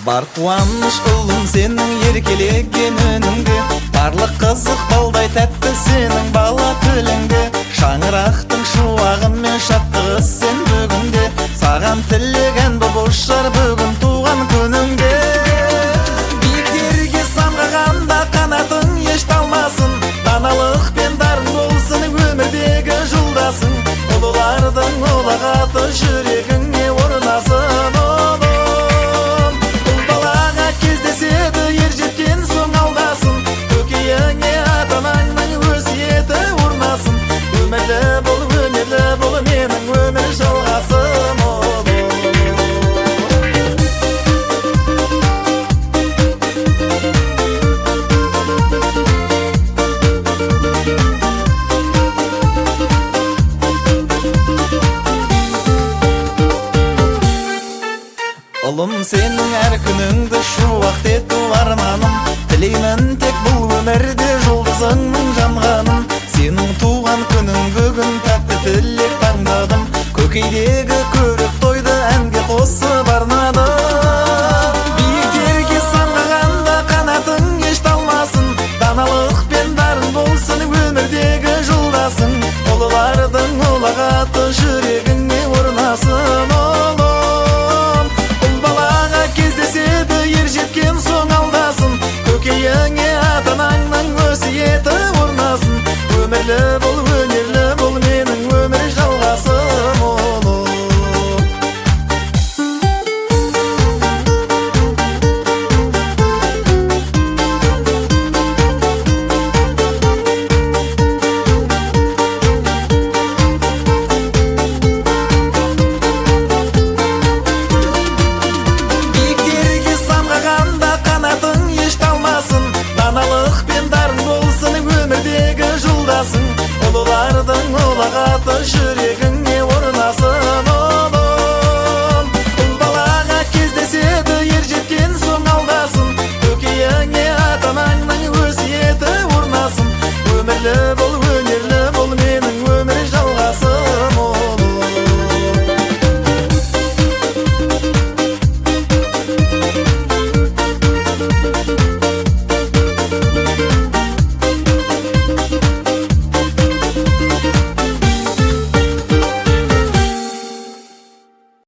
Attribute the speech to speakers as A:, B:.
A: Бар қуаныш ұлым сенің еркелеген үніңде, барлық қызық балдай тәтті сенің бала тіліңде. Шаңырақтың шуағымен шаттығы сен бүгінде, саған тілеген бұл ұшар бүгін туған күніңде. Биіктерге самғағанда қанатың еш талмасын, даналық пен дарын болсын өмірдегі жолдасың. Ұлылардың ұлағаты жүрегіңе орнасын. Ұлым сенің әр күніңді шуақ ету арманым, тілеймін тек бұл өмірде жұлдызыңның жанғаным. Сенің туған күнің бүгін тәтті тілек таңдадым, көкейдегі көрік тойды әнге қосып арнадым. Биіктерге самғағанда қанатың еш талмасын, даналық пен дарын болсын өмірдегі жолдасың. Ұлылардың ұлағаты жүрегіңе орнасын.